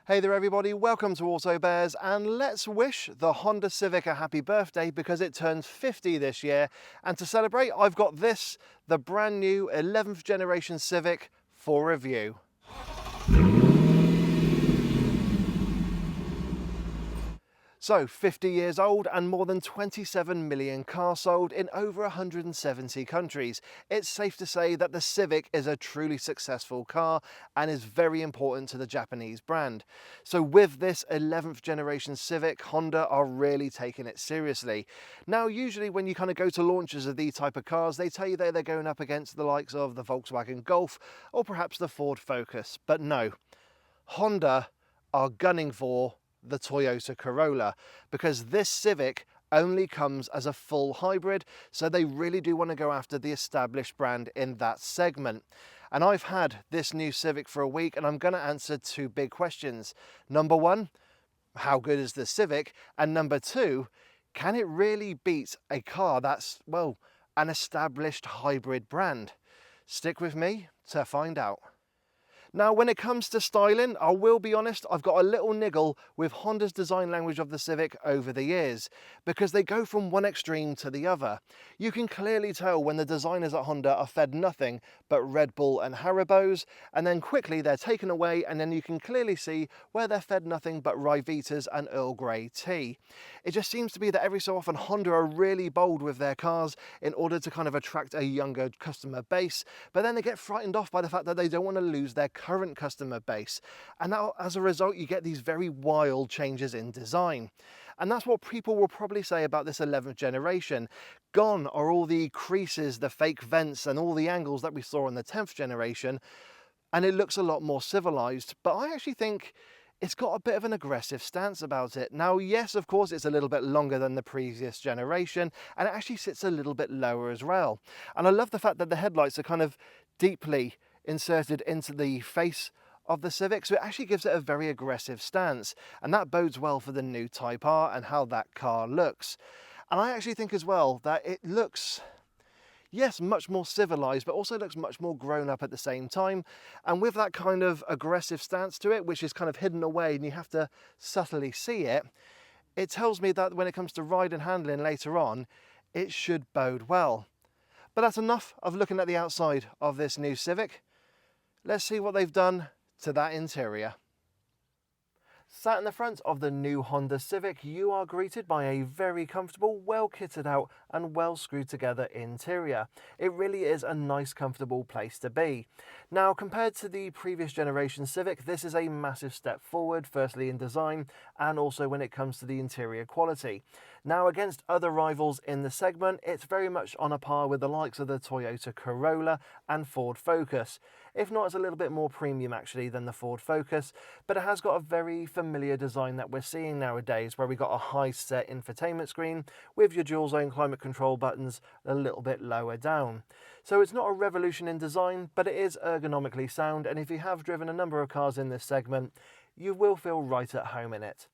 Hey there everybody, welcome to Auto Bears, and let's wish the Honda Civic a happy birthday because it turns 50 this year, and to celebrate I've got this, the brand new 11th generation Civic for review. So 50 years old and more than 27 million cars sold in over 170 countries. It's safe to say that the Civic is a truly successful car and is very important to the Japanese brand. So with this 11th generation Civic, Honda are really taking it seriously. Now usually when you kind of go to launches of these type of cars, they tell you that they're going up against the likes of the Volkswagen Golf or perhaps the Ford Focus, but no, Honda are gunning for the Toyota Corolla because this Civic only comes as a full hybrid, so they really do want to go after the established brand in that segment. And I've had this new Civic for a week and I'm going to answer two big questions. Number one, how good is the Civic? And number two, can it really beat a car that's, well, an established hybrid brand? Stick with me to find out. Now, when it comes to styling, I will be honest, I've got a little niggle with Honda's design language of the Civic over the years, because they go from one extreme to the other. You can clearly tell when the designers at Honda are fed nothing but Red Bull and Haribos, and then quickly they're taken away, and then you can clearly see where they're fed nothing but Ryvitas and Earl Grey tea. It just seems to be that every so often Honda are really bold with their cars in order to kind of attract a younger customer base, but then they get frightened off by the fact that they don't want to lose their current customer base, and now as a result you get these very wild changes in design. And that's what people will probably say about this 11th generation. Gone are all the creases, the fake vents and all the angles that we saw in the 10th generation, and it looks a lot more civilized. But I actually think it's got a bit of an aggressive stance about it. Now, yes, of course, it's a little bit longer than the previous generation, and it actually sits a little bit lower as well. And I love the fact that the headlights are kind of deeply inserted into the face of the Civic, so it actually gives it a very aggressive stance, and that bodes well for the new Type R and how that car looks. And I actually think as well that it looks, yes, much more civilized, but also looks much more grown up at the same time. And with that kind of aggressive stance to it, which is kind of hidden away and you have to subtly see it, it tells me that when it comes to ride and handling later on, it should bode well. But that's enough of looking at the outside of this new Civic. Let's see what they've done to that interior. Sat in the front of the new Honda Civic, you are greeted by a very comfortable, well kitted out and well screwed together interior. It really is a nice, comfortable place to be. Now, compared to the previous generation Civic, this is a massive step forward, firstly in design and also when it comes to the interior quality. Now, against other rivals in the segment, it's very much on a par with the likes of the Toyota Corolla and Ford Focus. If not, it's a little bit more premium actually than the Ford Focus, but it has got a very familiar design that we're seeing nowadays, where we got a high set infotainment screen with your dual zone climate control buttons a little bit lower down. So it's not a revolution in design, but it is ergonomically sound, and if you have driven a number of cars in this segment, you will feel right at home in it.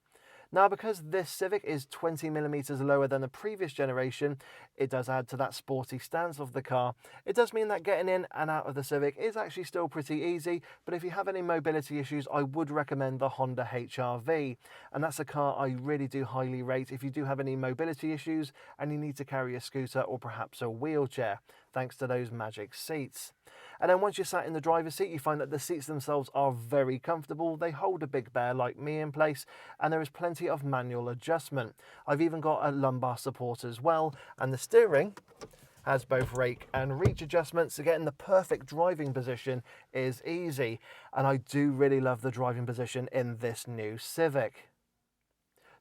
Now, because this Civic is 20mm lower than the previous generation, it does add to that sporty stance of the car. It does mean that getting in and out of the Civic is actually still pretty easy, but if you have any mobility issues, I would recommend the Honda HR-V. And that's a car I really do highly rate if you do have any mobility issues and you need to carry a scooter or perhaps a wheelchair, thanks to those magic seats. And then once you're sat in the driver's seat, you find that the seats themselves are very comfortable. They hold a big bear like me in place, and there is plenty of manual adjustment. I've even got a lumbar support as well, and the steering has both rake and reach adjustments, so getting the perfect driving position is easy. And I do really love the driving position in this new Civic.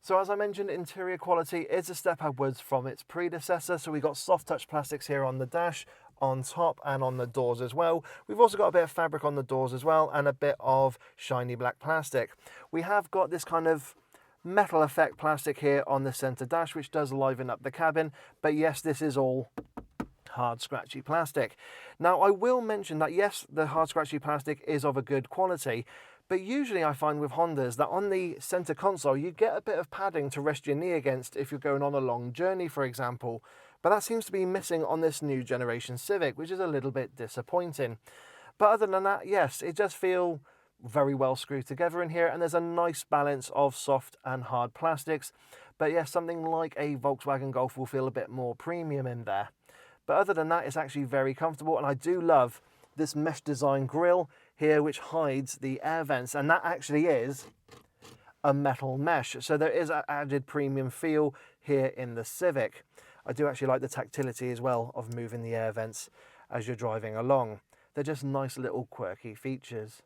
So as I mentioned, interior quality is a step upwards from its predecessor. So we got soft touch plastics here on the dash, on top and on the doors as well. We've also got a bit of fabric on the doors as well and a bit of shiny black plastic. We have got this kind of metal effect plastic here on the center dash, which does liven up the cabin, but yes, this is all hard scratchy plastic. Now, I will mention that yes, the hard scratchy plastic is of a good quality, but usually I find with Hondas that on the center console you get a bit of padding to rest your knee against if you're going on a long journey, for example. But that seems to be missing on this new generation Civic, which is a little bit disappointing. But other than that, yes, it does feel very well screwed together in here, and there's a nice balance of soft and hard plastics. But yeah, something like a Volkswagen Golf will feel a bit more premium in there. But other than that, it's actually very comfortable, and I do love this mesh design grille here, which hides the air vents, and that actually is a metal mesh. So there is an added premium feel here in the Civic. I do actually like the tactility as well of moving the air vents as you're driving along. They're just nice little quirky features.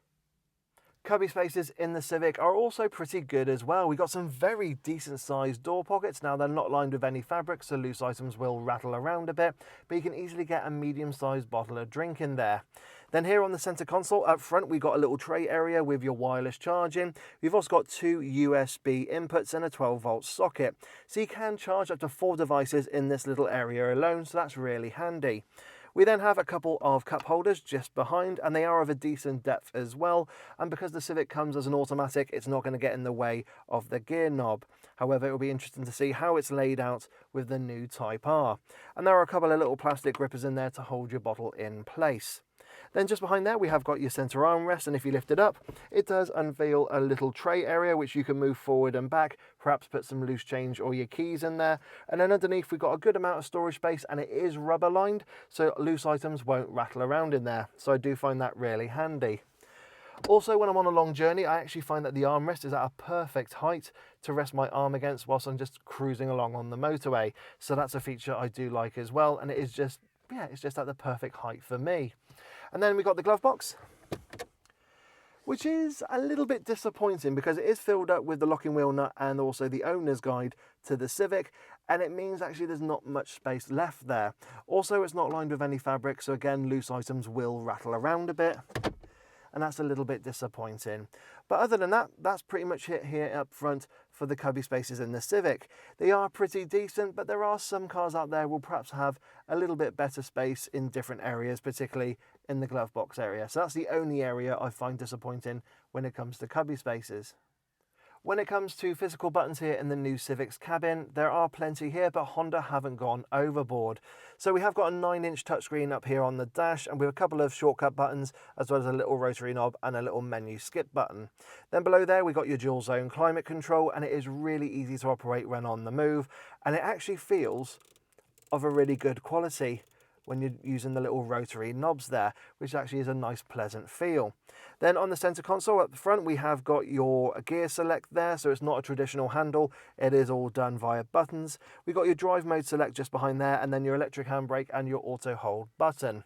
Cubby spaces in the Civic are also pretty good as well. We've got some very decent sized door pockets. Now, they're not lined with any fabric, so loose items will rattle around a bit, but you can easily get a medium sized bottle of drink in there. Then here on the center console up front, we've got a little tray area with your wireless charging. We've also got 2 USB inputs and a 12-volt socket. So you can charge up to 4 devices in this little area alone, so that's really handy. We then have a couple of cup holders just behind, and they are of a decent depth as well. And because the Civic comes as an automatic, it's not going to get in the way of the gear knob. However, it will be interesting to see how it's laid out with the new Type R. And there are a couple of little plastic grippers in there to hold your bottle in place. Then just behind there, we have got your center armrest, and if you lift it up, it does unveil a little tray area which you can move forward and back, perhaps put some loose change or your keys in there. And then underneath, we've got a good amount of storage space, and it is rubber lined, so loose items won't rattle around in there. So I do find that really handy. Also, when I'm on a long journey, I actually find that the armrest is at a perfect height to rest my arm against whilst I'm just cruising along on the motorway. So that's a feature I do like as well, and it is just, yeah, it's just at the perfect height for me. And then we've got the glove box, which is a little bit disappointing because it is filled up with the locking wheel nut and also the owner's guide to the Civic, and it means actually there's not much space left there. Also, it's not lined with any fabric, so again, loose items will rattle around a bit, and that's a little bit disappointing. But other than that, that's pretty much it here up front for the cubby spaces in the Civic. They are pretty decent, but there are some cars out there will perhaps have a little bit better space in different areas, particularly in the glove box area. So that's the only area I find disappointing when it comes to cubby spaces. When it comes to physical buttons here in the new Civic's cabin, there are plenty here, but Honda haven't gone overboard. So we have got a 9-inch touchscreen up here on the dash, and with a couple of shortcut buttons, as well as a little rotary knob and a little menu skip button. Then below there, we've got your dual zone climate control, and it is really easy to operate when on the move, and it actually feels of a really good quality when you're using the little rotary knobs there, which actually is a nice pleasant feel. Then on the center console at the front, we have got your gear select there, so it's not a traditional handle, it is all done via buttons. We've got your drive mode select just behind there, and then your electric handbrake and your auto hold button.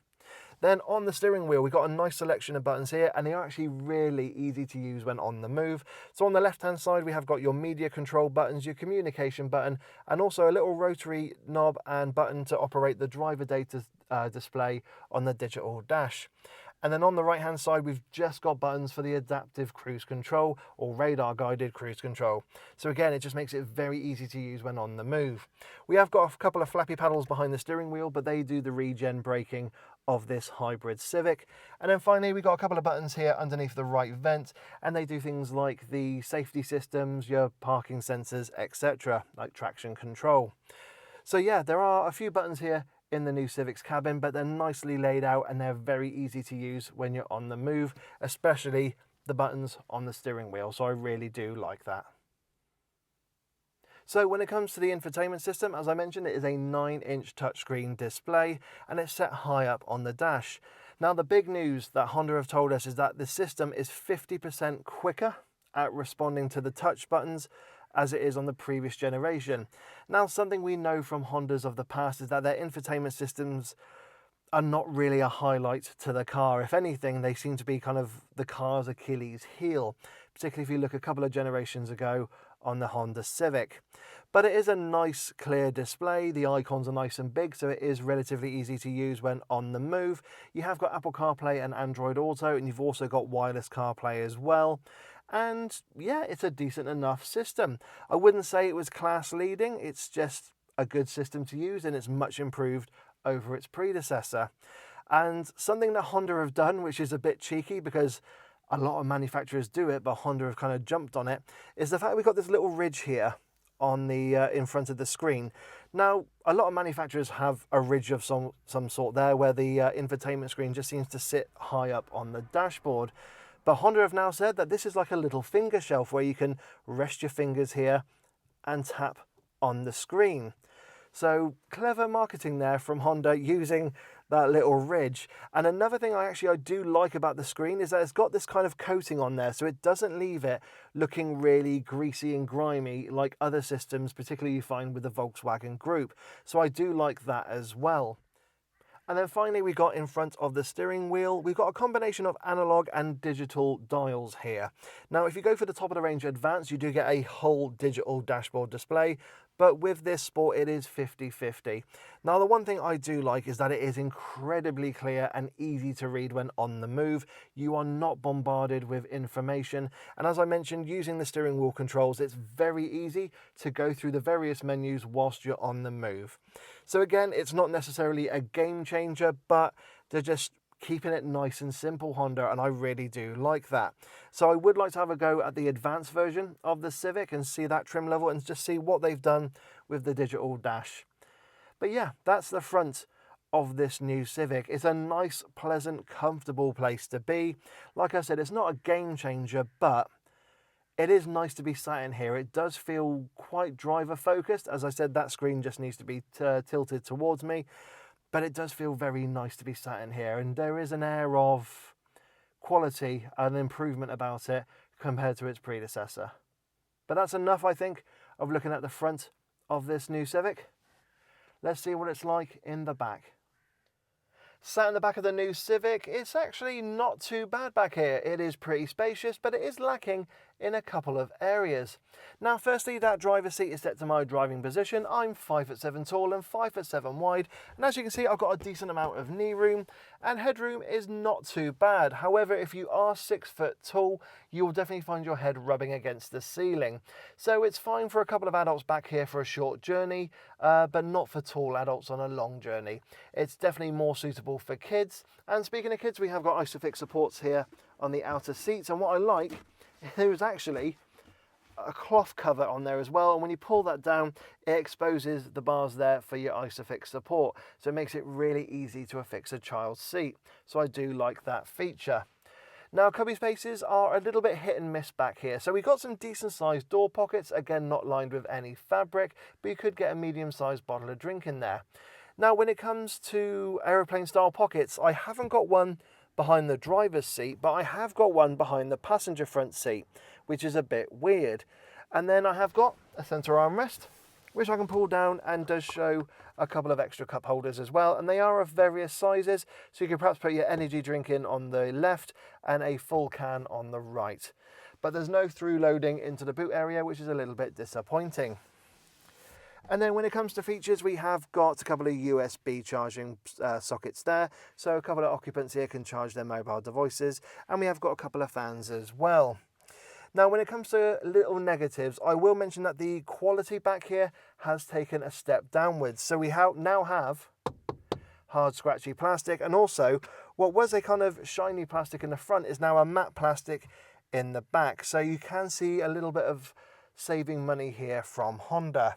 Then on the steering wheel, we've got a nice selection of buttons here, and they are actually really easy to use when on the move. So on the left-hand side, we have got your media control buttons, your communication button, and also a little rotary knob and button to operate the driver data display on the digital dash. And then on the right-hand side, we've just got buttons for the adaptive cruise control or radar-guided cruise control. So again, it just makes it very easy to use when on the move. We have got a couple of flappy paddles behind the steering wheel, but they do the regen braking of this hybrid Civic. And then finally, we've got a couple of buttons here underneath the right vent, and they do things like the safety systems, your parking sensors, etc., like traction control. So yeah, there are a few buttons here in the new Civic's cabin, but they're nicely laid out and they're very easy to use when you're on the move, especially the buttons on the steering wheel. So I really do like that. So when it comes to the infotainment system, as I mentioned, it is a 9-inch touchscreen display and it's set high up on the dash. Now, the big news that Honda have told us is that the system is 50% quicker at responding to the touch buttons as it is on the previous generation. Now, something we know from Hondas of the past is that their infotainment systems are not really a highlight to the car. If anything, they seem to be kind of the car's Achilles heel, particularly if you look a couple of generations ago on the Honda Civic. But it is a nice clear display. The icons are nice and big, so it is relatively easy to use when on the move. You have got Apple CarPlay and Android Auto, and you've also got wireless CarPlay as well. And yeah, it's a decent enough system. I wouldn't say it was class leading, it's just a good system to use, and it's much improved over its predecessor. And something that Honda have done, which is a bit cheeky because a lot of manufacturers do it, but Honda have kind of jumped on it, is the fact we've got this little ridge here on the in front of the screen. Now, a lot of manufacturers have a ridge of some sort there where the infotainment screen just seems to sit high up on the dashboard. But Honda have now said that this is like a little finger shelf where you can rest your fingers here and tap on the screen. So clever marketing there from Honda using that little ridge. And another thing I do like about the screen is that it's got this kind of coating on there, so it doesn't leave it looking really greasy and grimy like other systems, particularly you find with the Volkswagen Group. So I do like that as well. And then finally we got in front of the steering wheel, we've got a combination of analog and digital dials here. Now if you go for the top of the range Advanced, you do get a whole digital dashboard display, but with this Sport it is 50-50. Now the one thing I do like is that it is incredibly clear and easy to read when on the move. You are not bombarded with information, and as I mentioned, using the steering wheel controls, it's very easy to go through the various menus whilst you're on the move. So again, it's not necessarily a game changer, but they're just keeping it nice and simple, Honda, and I really do like that. So I would like to have a go at the advanced version of the Civic and see that trim level and just see what they've done with the digital dash. But yeah, that's the front of this new Civic. It's a nice, pleasant, comfortable place to be. Like I said, it's not a game changer, but it is nice to be sat in here. It does feel quite driver focused. As I said, that screen just needs to be tilted towards me. But it does feel very nice to be sat in here, and there is an air of quality and improvement about it compared to its predecessor. But that's enough, I think, of looking at the front of this new Civic. Let's see what it's like in the back. Sat in the back of the new Civic, it's actually not too bad back here. It is pretty spacious, but it is lacking in a couple of areas. Now, firstly, that driver's seat is set to my driving position. I'm 5'7" tall and 5'7" wide, and as you can see, I've got a decent amount of knee room, and headroom is not too bad. However, if you are 6 foot tall, you will definitely find your head rubbing against the ceiling. So it's fine for a couple of adults back here for a short journey, but not for tall adults on a long journey. It's definitely more suitable for kids. And speaking of kids, we have got ISOFIX supports here on the outer seats, and what I like, there is actually a cloth cover on there as well, and when you pull that down, it exposes the bars there for your ISOFIX support, so it makes it really easy to affix a child's seat. So I do like that feature. Now, cubby spaces are a little bit hit and miss back here. So we've got some decent sized door pockets, again not lined with any fabric, but you could get a medium sized bottle of drink in there. Now, when it comes to aeroplane style pockets, I haven't got one behind the driver's seat, but I have got one behind the passenger front seat, which is a bit weird. And then I have got a center armrest, which I can pull down and does show a couple of extra cup holders as well. And they are of various sizes, so you can perhaps put your energy drink in on the left and a full can on the right. But there's no through loading into the boot area, which is a little bit disappointing. And then when it comes to features, we have got a couple of USB charging sockets there. So a couple of occupants here can charge their mobile devices. And we have got a couple of fans as well. Now, when it comes to little negatives, I will mention that the quality back here has taken a step downwards. So we now have hard, scratchy plastic. And also, what was a kind of shiny plastic in the front is now a matte plastic in the back. So you can see a little bit of saving money here from Honda.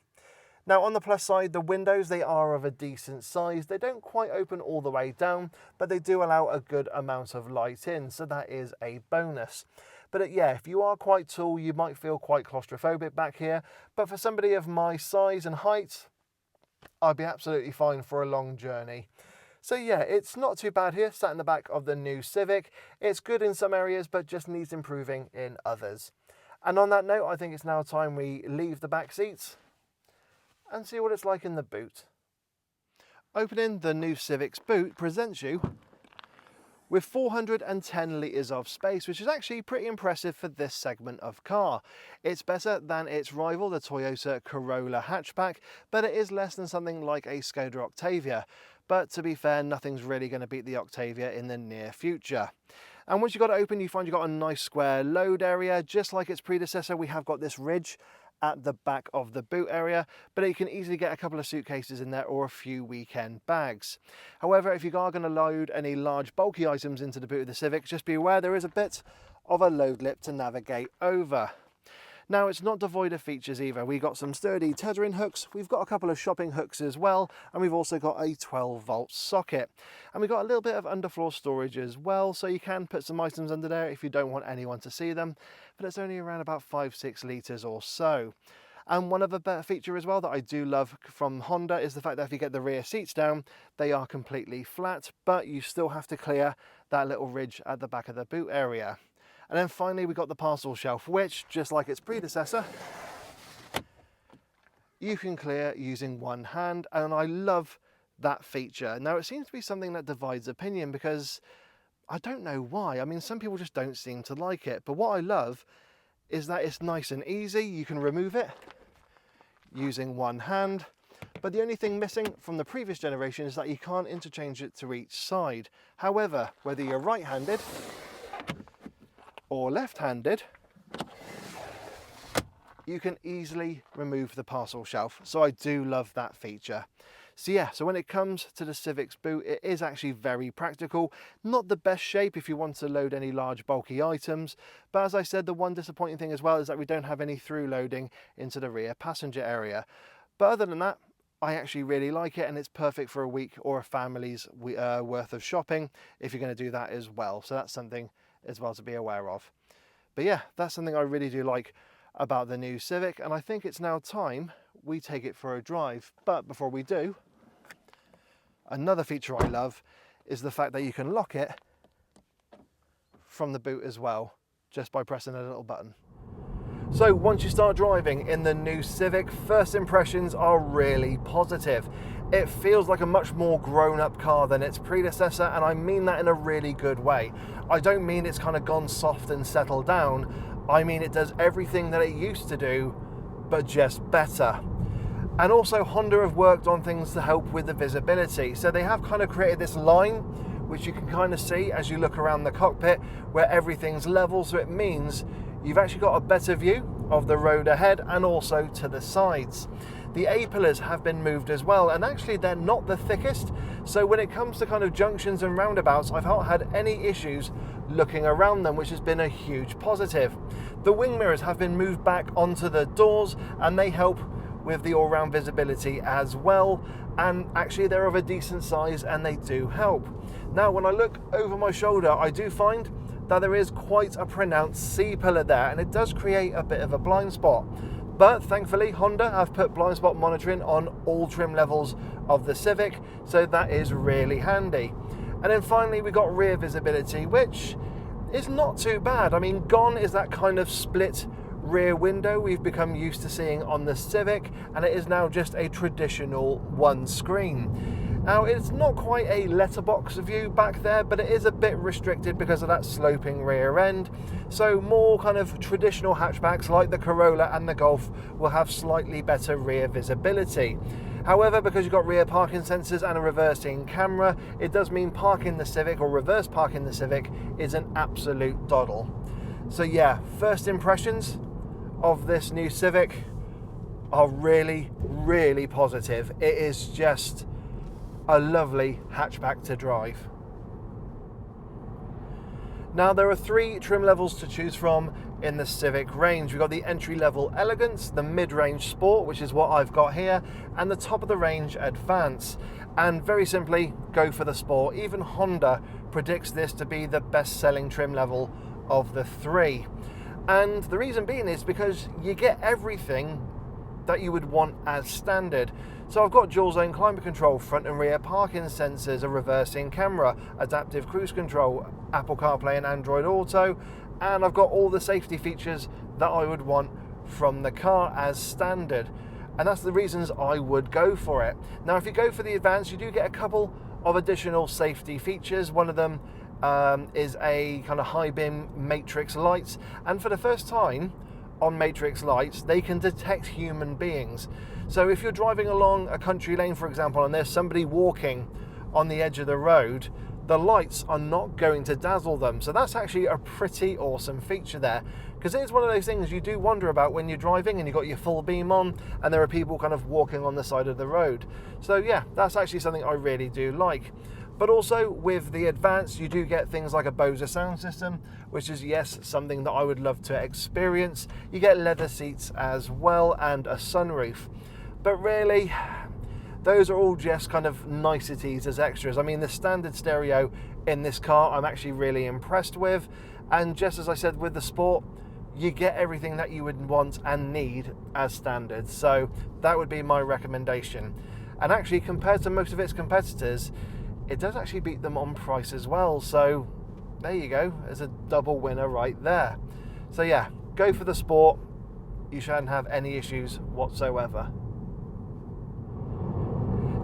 Now, on the plus side, the windows, they are of a decent size. They don't quite open all the way down, but they do allow a good amount of light in, so that is a bonus. But yeah, if you are quite tall, you might feel quite claustrophobic back here. But for somebody of my size and height, I'd be absolutely fine for a long journey. So yeah, it's not too bad here, sat in the back of the new Civic. It's good in some areas, but just needs improving in others. And on that note, I think it's now time we leave the back seats and see what it's like in the boot. Opening the new Civic's boot presents you with 410 litres of space, which is actually pretty impressive for this segment of car. It's better than its rival, the Toyota Corolla Hatchback, but it is less than something like a Skoda Octavia. But to be fair, nothing's really going to beat the Octavia in the near future. And once you've got it open, you find you've got a nice square load area. Just like its predecessor, we have got this ridge at the back of the boot area, but you can easily get a couple of suitcases in there or a few weekend bags. However, if you are going to load any large bulky items into the boot of the Civic, just be aware there is a bit of a load lip to navigate over. Now, it's not devoid of features either. We've got some sturdy tethering hooks, we've got a couple of shopping hooks as well, and we've also got a 12-volt socket. And we've got a little bit of underfloor storage as well, so you can put some items under there if you don't want anyone to see them, but it's only around about 5-6 litres or so. And one other better feature as well that I do love from Honda is the fact that if you get the rear seats down, they are completely flat, but you still have to clear that little ridge at the back of the boot area. And then finally, we got the parcel shelf, which, just like its predecessor, you can clear using one hand, and I love that feature. Now, it seems to be something that divides opinion because I don't know why. I mean, some people just don't seem to like it, but what I love is that it's nice and easy. You can remove it using one hand, but the only thing missing from the previous generation is that you can't interchange it to each side. However, whether you're right-handed or left-handed, you can easily remove the parcel shelf. So I do love that feature. So yeah, so when it comes to the Civic's boot, it is actually very practical. Not the best shape if you want to load any large bulky items, but as I said, the one disappointing thing as well is that we don't have any through loading into the rear passenger area. But other than that, I actually really like it, and it's perfect for a week or a family's worth of shopping if you're going to do that as well. So that's something as well to be aware of. But yeah, that's something I really do like about the new Civic, and I think it's now time we take it for a drive. But before we do, another feature I love is the fact that you can lock it from the boot as well, just by pressing a little button. So once you start driving in the new Civic, first impressions are really positive. It feels like a much more grown-up car than its predecessor, and I mean that in a really good way. I don't mean it's kind of gone soft and settled down. I mean it does everything that it used to do, but just better. And also Honda have worked on things to help with the visibility. So they have kind of created this line, which you can kind of see as you look around the cockpit, where everything's level. So it means you've actually got a better view of the road ahead and also to the sides. The A-pillars have been moved as well, and actually they're not the thickest. So when it comes to kind of junctions and roundabouts, I've not had any issues looking around them, which has been a huge positive. The wing mirrors have been moved back onto the doors, and they help with the all-round visibility as well. And actually they're of a decent size and they do help. Now, when I look over my shoulder, I do find that there is quite a pronounced C-pillar there, and it does create a bit of a blind spot. But thankfully, Honda have put blind spot monitoring on all trim levels of the Civic, so that is really handy. And then finally, we got rear visibility, which is not too bad. I mean, gone is that kind of split rear window we've become used to seeing on the Civic, and it is now just a traditional one screen. Now, it's not quite a letterbox view back there, but it is a bit restricted because of that sloping rear end. So more kind of traditional hatchbacks like the Corolla and the Golf will have slightly better rear visibility. However, because you've got rear parking sensors and a reversing camera, it does mean parking the Civic or reverse parking the Civic is an absolute doddle. So yeah, first impressions of this new Civic are really, really positive. It is just a lovely hatchback to drive. Now, there are 3 trim levels to choose from in the Civic range. We've got the entry-level Elegance, the mid-range Sport, which is what I've got here, and the top of the range Advance. And very simply, go for the Sport. Even Honda predicts this to be the best-selling trim level of the 3. And the reason being is because you get everything that you would want as standard. So I've got dual zone climate control, front and rear parking sensors, a reversing camera, adaptive cruise control, Apple CarPlay and Android Auto, and I've got all the safety features that I would want from the car as standard. And that's the reasons I would go for it. Now, if you go for the Advance, you do get a couple of additional safety features. One of them is a kind of high beam matrix lights, and for the first time on matrix lights, they can detect human beings. So if you're driving along a country lane, for example, and there's somebody walking on the edge of the road, the lights are not going to dazzle them. So that's actually a pretty awesome feature there, because it is one of those things you do wonder about when you're driving and you've got your full beam on and there are people kind of walking on the side of the road. So yeah, that's actually something I really do like. But also with the Advance, you do get things like a Bose sound system, which is, yes, something that I would love to experience. You get leather seats as well and a sunroof. But really, those are all just kind of niceties as extras. I mean, the standard stereo in this car, I'm actually really impressed with. And just as I said with the Sport, you get everything that you would want and need as standard. So that would be my recommendation. And actually, compared to most of its competitors, it does actually beat them on price as well. So there you go, there's a double winner right there. So yeah, go for the Sport. You shouldn't have any issues whatsoever.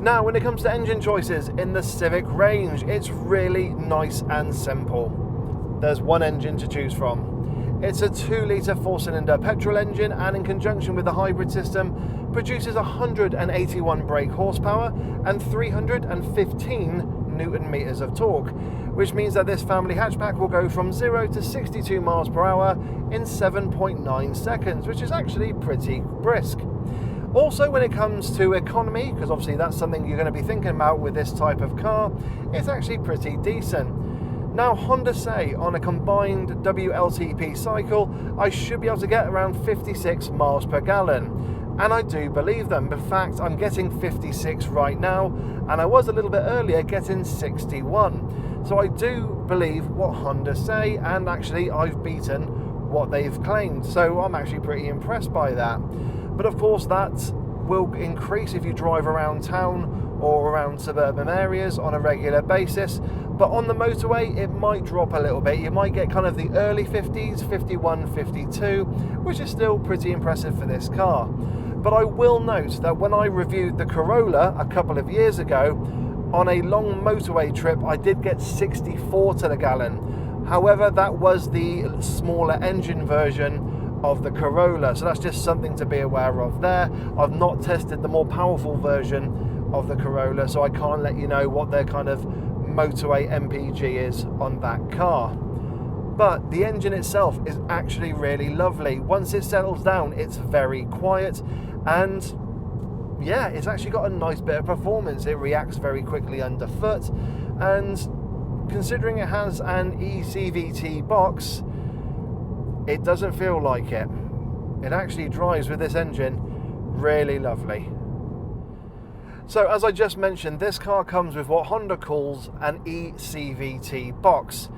Now, when it comes to engine choices in the Civic range, it's really nice and simple. There's one engine to choose from. It's a 2-litre 4-cylinder petrol engine, and in conjunction with the hybrid system, produces 181 brake horsepower and 315 Newton meters of torque, which means that this family hatchback will go from 0 to 62 miles per hour in 7.9 seconds, which is actually pretty brisk. Also, when it comes to economy, because obviously that's something you're going to be thinking about with this type of car, it's actually pretty decent. Now, Honda say on a combined WLTP cycle, I should be able to get around 56 miles per gallon. And I do believe them. In fact, I'm getting 56 right now, and I was a little bit earlier getting 61. So I do believe what Honda say, and actually I've beaten what they've claimed. So I'm actually pretty impressed by that. But of course, that will increase if you drive around town or around suburban areas on a regular basis. But on the motorway, it might drop a little bit. You might get kind of the early 50s, 51, 52, which is still pretty impressive for this car. But I will note that when I reviewed the Corolla a couple of years ago, on a long motorway trip, I did get 64 to the gallon. However, that was the smaller engine version of the Corolla, so that's just something to be aware of there. I've not tested the more powerful version of the Corolla, so I can't let you know what their kind of motorway MPG is on that car. But the engine itself is actually really lovely. Once it settles down, it's very quiet, and yeah, it's actually got a nice bit of performance. It reacts very quickly underfoot, and considering it has an eCVT box, it doesn't feel like it. It actually drives with this engine really lovely. So as I just mentioned, this car comes with what Honda calls an eCVT box.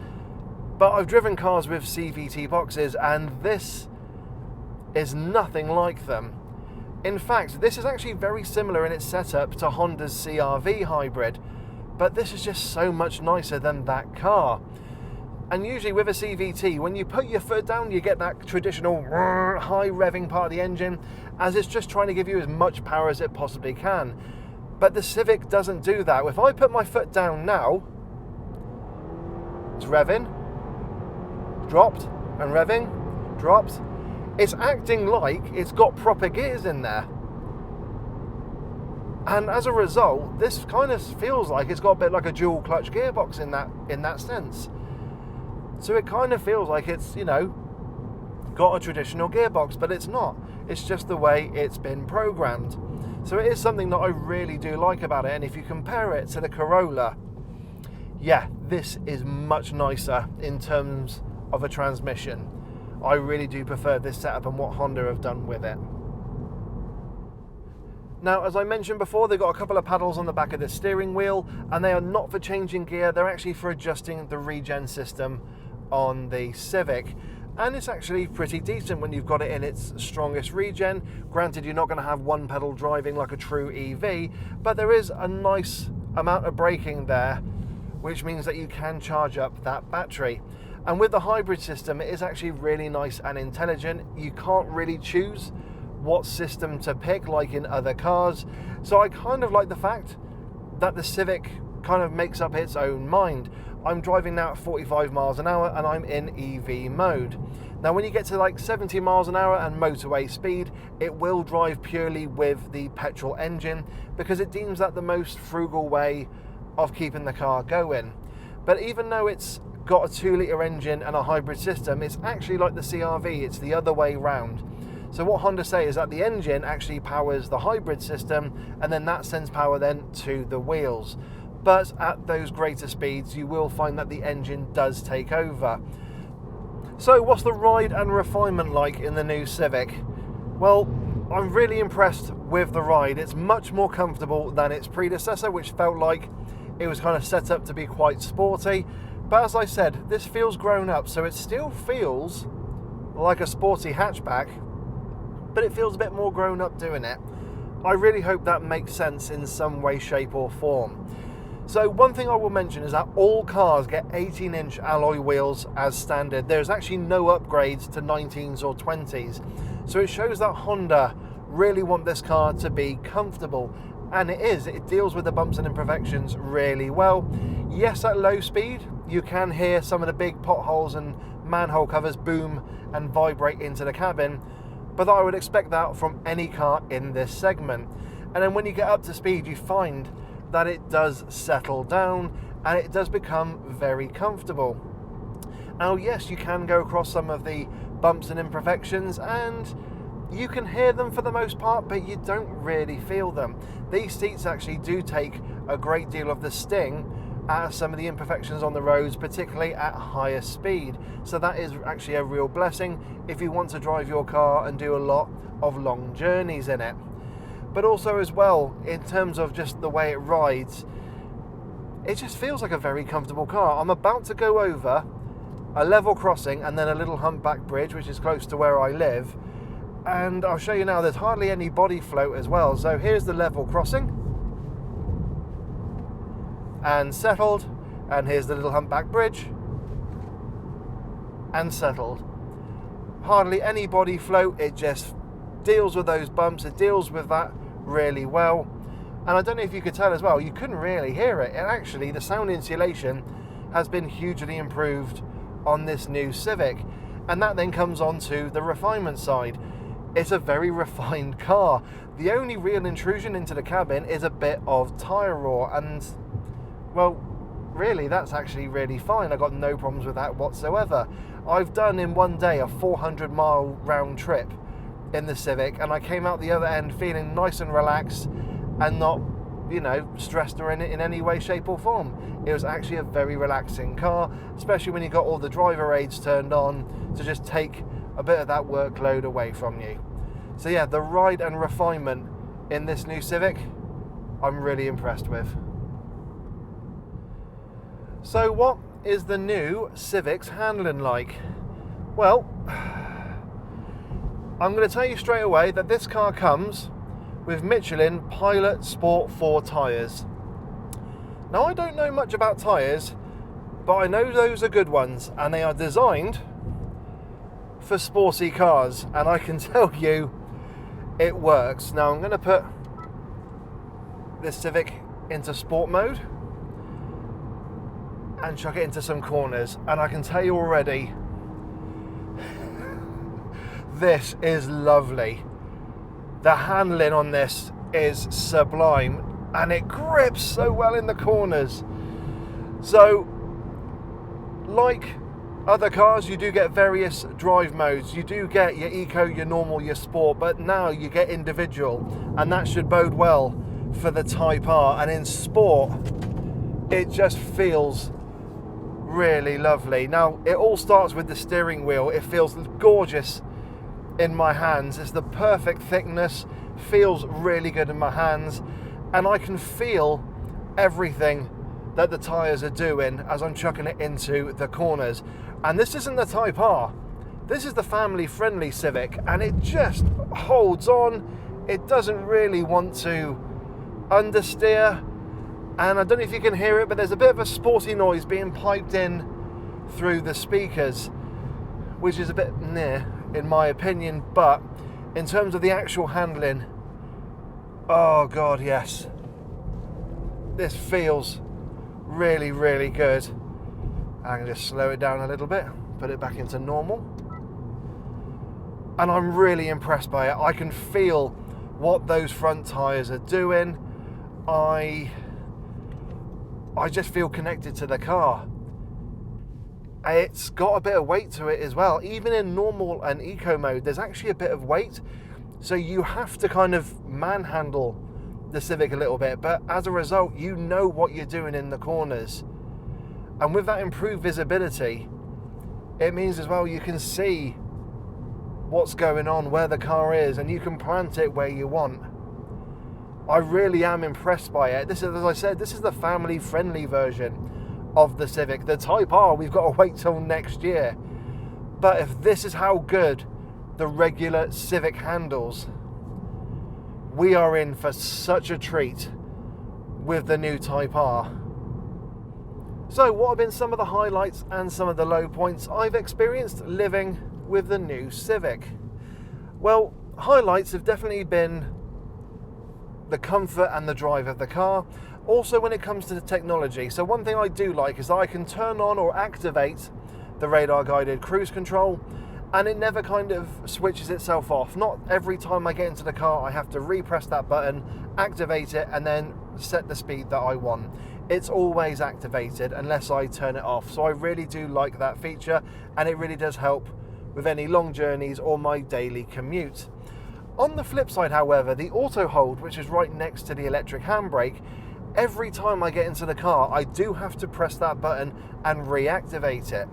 But I've driven cars with CVT boxes, and this is nothing like them. In fact, this is actually very similar in its setup to Honda's CR-V hybrid, but this is just so much nicer than that car. And usually with a CVT, when you put your foot down, you get that traditional high revving part of the engine, as it's just trying to give you as much power as it possibly can. But the Civic doesn't do that. If I put my foot down now, it's revving, dropped, and revving, dropped. It's acting like it's got proper gears in there. And as a result, this kind of feels like it's got a bit like a dual clutch gearbox in that sense. So it kind of feels like it's, you know, got a traditional gearbox, but it's not. It's just the way it's been programmed. So it is something that I really do like about it. And if you compare it to the Corolla, yeah, this is much nicer in terms of a transmission. I really do prefer this setup and what Honda have done with it. Now, as I mentioned before, they've got a couple of paddles on the back of the steering wheel, and they are not for changing gear. They're actually for adjusting the regen system on the Civic. And it's actually pretty decent when you've got it in its strongest regen. Granted, you're not going to have one pedal driving like a true EV, but there is a nice amount of braking there, which means that you can charge up that battery. And with the hybrid system, it is actually really nice and intelligent. You can't really choose what system to pick like in other cars. So I kind of like the fact that the Civic kind of makes up its own mind. I'm driving now at 45 miles an hour and I'm in EV mode. Now when you get to like 70 miles an hour and motorway speed, it will drive purely with the petrol engine because it deems that the most frugal way of keeping the car going. But even though it's got a 2-litre engine and a hybrid system, it's actually like the CR-V, it's the other way round. So what Honda say is that the engine actually powers the hybrid system, and then that sends power then to the wheels. but at those greater speeds you will find that the engine does take over. So what's the ride and refinement like in the new Civic? Well, I'm really impressed with the ride. It's much more comfortable than its predecessor, which felt like it was kind of set up to be quite sporty. But as I said, this feels grown up, so it still feels like a sporty hatchback, but it feels a bit more grown up doing it. I really hope that makes sense in some way, shape or form. So one thing I will mention is that all cars get 18-inch alloy wheels as standard. There's actually no upgrades to 19s or 20s. So it shows that Honda really want this car to be comfortable. And it is. It deals with the bumps and imperfections really well. Yes, at low speed, you can hear some of the big potholes and manhole covers boom and vibrate into the cabin. But I would expect that from any car in this segment. And then when you get up to speed, you find that it does settle down and it does become very comfortable. Now yes, you can go across some of the bumps and imperfections and you can hear them for the most part, but you don't really feel them. These seats actually do take a great deal of the sting out of some of the imperfections on the roads, particularly at higher speed. So that is actually a real blessing if you want to drive your car and do a lot of long journeys in it. But also as well, in terms of just the way it rides, it just feels like a very comfortable car. I'm about to go over a level crossing and then a little humpback bridge, which is close to where I live. And I'll show you now, there's hardly any body float as well. So here's the level crossing. And settled. And here's the little humpback bridge. And settled. Hardly any body float, it just deals with those bumps, it deals with that really well. And I don't know if you could tell as well, you couldn't really hear it. And actually the sound insulation has been hugely improved on this new Civic. And that then comes on to the refinement side. It's a very refined car. The only real intrusion into the cabin is a bit of tyre roar, and well, really that's actually really fine. I've got no problems with that whatsoever. I've done in one day a 400-mile round trip in the Civic, and I came out the other end feeling nice and relaxed and not, you know, stressed or in any way, shape or form. It was actually a very relaxing car, especially when you got all the driver aids turned on to just take a bit of that workload away from you. So yeah, the ride and refinement in this new Civic, I'm really impressed with. So what is the new Civic's handling like? Well, I'm going to tell you straight away that this car comes with Michelin Pilot Sport 4 tyres. Now I don't know much about tyres, but I know those are good ones and they are designed for sporty cars, and I can tell you it works. Now I'm going to put this Civic into sport mode and chuck it into some corners, and I can tell you already this is lovely. The handling on this is sublime and it grips so well in the corners. So like other cars, you do get various drive modes. You do get your eco, your normal, your sport, but now you get individual, and that should bode well for the Type R. And in sport, it just feels really lovely. Now, it all starts with the steering wheel. It feels gorgeous in my hands. It's the perfect thickness, feels really good in my hands, and I can feel everything that the tyres are doing as I'm chucking it into the corners. And this isn't the Type R, this is the family-friendly Civic, and it just holds on. It doesn't really want to understeer, and I don't know if you can hear it, but there's a bit of a sporty noise being piped in through the speakers, which is a bit near, in my opinion. But in terms of the actual handling, oh god, yes, this feels really, really good. I can just slow it down a little bit, put it back into normal, and I'm really impressed by it. I can feel what those front tyres are doing. I just feel connected to the car. It's got a bit of weight to it as well. Even in normal and eco mode, there's actually a bit of weight, so you have to kind of manhandle the Civic a little bit, but as a result, you know what you're doing in the corners. And with that improved visibility, it means as well you can see what's going on, where the car is, and you can plant it where you want. I really am impressed by it. This is, as I said, this is the family-friendly version of the Civic. The Type R, we've got to wait till next year. But if this is how good the regular Civic handles, we are in for such a treat with the new Type R. So what have been some of the highlights and some of the low points I've experienced living with the new Civic? Well, highlights have definitely been the comfort and the drive of the car. Also when it comes to the technology. So one thing I do like is that I can turn on or activate the radar guided cruise control, and it never kind of switches itself off. Not every time I get into the car I have to repress that button, activate it, and then set the speed that I want. It's always activated unless I turn it off. So I really do like that feature, and it really does help with any long journeys or my daily commute. On the flip side, however, the auto hold, which is right next to the electric handbrake, every time I get into the car I do have to press that button and reactivate it.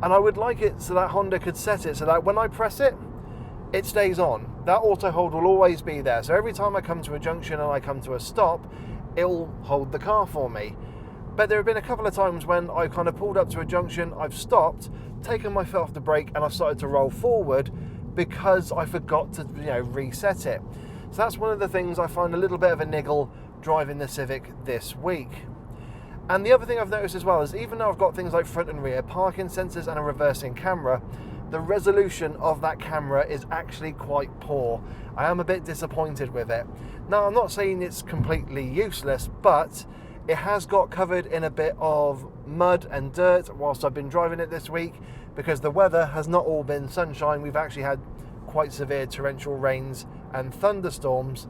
And I would like it so that Honda could set it so that when I press it, it stays on. That auto hold will always be there. So every time I come to a junction and I come to a stop, it'll hold the car for me. But there have been a couple of times when I've kind of pulled up to a junction, I've stopped, taken my foot off the brake, and I've started to roll forward because I forgot to, reset it. So that's one of the things I find a little bit of a niggle driving the Civic this week. And the other thing I've noticed as well is even though I've got things like front and rear parking sensors and a reversing camera, the resolution of that camera is actually quite poor. I am a bit disappointed with it. Now, I'm not saying it's completely useless, but it has got covered in a bit of mud and dirt whilst I've been driving it this week, because the weather has not all been sunshine. We've actually had quite severe torrential rains and thunderstorms.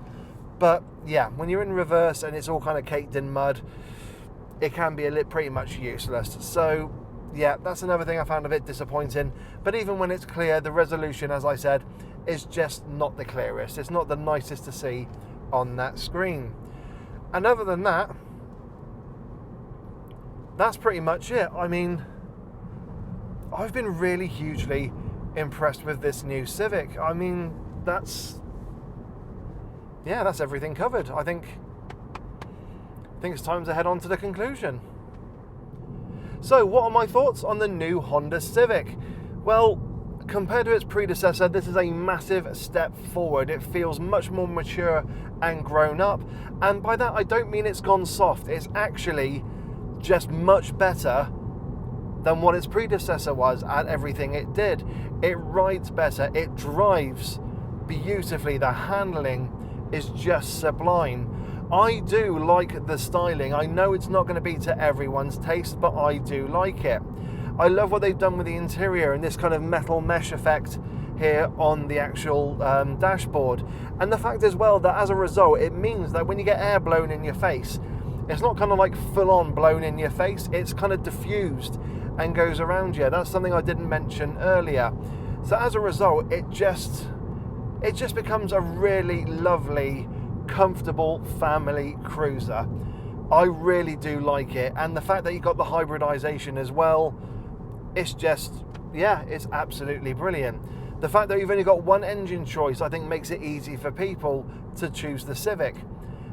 But yeah, when you're in reverse and it's all kind of caked in mud, it can be pretty much useless. So yeah, that's another thing I found a bit disappointing. But even when it's clear, the resolution, as I said, is just not the clearest. It's not the nicest to see on that screen. And other than that, that's pretty much it. I mean, I've been really hugely impressed with this new Civic. I mean, that's everything covered. I think it's time to head on to the conclusion. So what are my thoughts on the new Honda Civic? Well, compared to its predecessor, this is a massive step forward. It feels much more mature and grown up. And by that, I don't mean it's gone soft. It's actually just much better than what its predecessor was at everything it did. It rides better. It drives beautifully. The handling is just sublime. I do like the styling. I know it's not going to be to everyone's taste, but I do like it. I love what they've done with the interior and this kind of metal mesh effect here on the actual dashboard. And the fact as well that as a result, it means that when you get air blown in your face, it's not kind of like full on blown in your face. It's kind of diffused and goes around you. That's something I didn't mention earlier. So as a result, it just becomes a really lovely, comfortable family cruiser. I really do like it, and the fact that you got the hybridization as well, it's absolutely brilliant. The fact that you've only got one engine choice, I think, makes it easy for people to choose the Civic,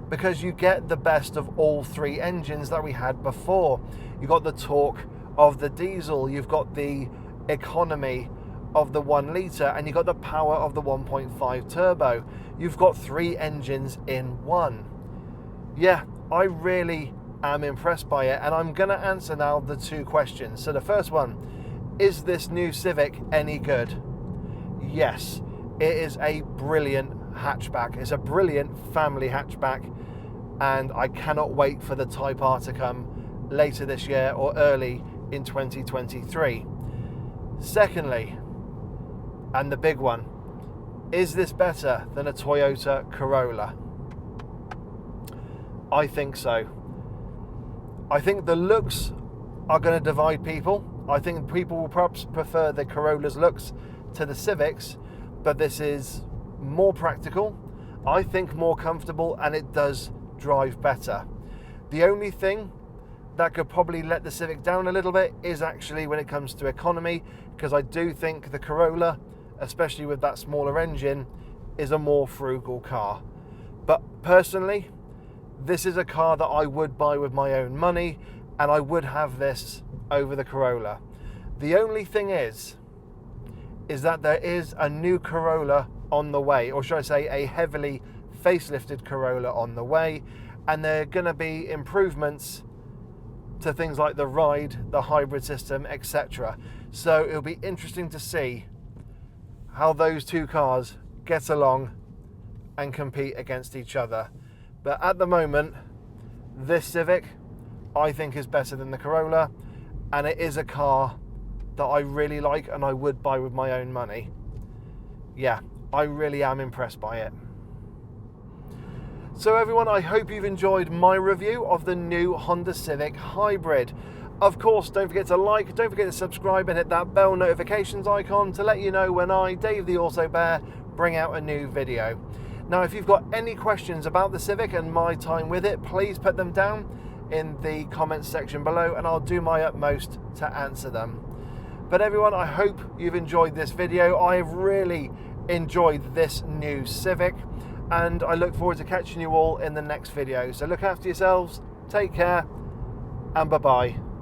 because you get the best of all three engines that we had before. You got the torque of the diesel, you've got the economy of the 1 litre, and you got the power of the 1.5 turbo. You've got three engines in one. Yeah, I really am impressed by it, and I'm going to answer now the two questions. So the first one, is this new Civic any good? Yes, it is a brilliant hatchback. It's a brilliant family hatchback, and I cannot wait for the Type R to come later this year or early in 2023. Secondly, and the big one, is this better than a Toyota Corolla? I think so. I think the looks are going to divide people. I think people will perhaps prefer the Corolla's looks to the Civics, but this is more practical. I think more comfortable, and it does drive better. The only thing that could probably let the Civic down a little bit is actually when it comes to economy, because I do think the Corolla, especially with that smaller engine, is a more frugal car. But personally, this is a car that I would buy with my own money, and I would have this over the Corolla. The only thing is that there is a new Corolla on the way, or should I say a heavily facelifted Corolla on the way, and there are going to be improvements to things like the ride, the hybrid system, etc. So it'll be interesting to see how those two cars get along and compete against each other. But at the moment, this Civic I think is better than the Corolla, and it is a car that I really like and I would buy with my own money. Yeah, I really am impressed by it. So everyone, I hope you've enjoyed my review of the new Honda Civic Hybrid. Of course, don't forget to like, don't forget to subscribe and hit that bell notifications icon to let you know when I, Dave the Auto Bear, bring out a new video. Now, if you've got any questions about the Civic and my time with it, please put them down in the comments section below and I'll do my utmost to answer them. But everyone, I hope you've enjoyed this video. I've really enjoyed this new Civic, and I look forward to catching you all in the next video. So look after yourselves, take care, and bye-bye.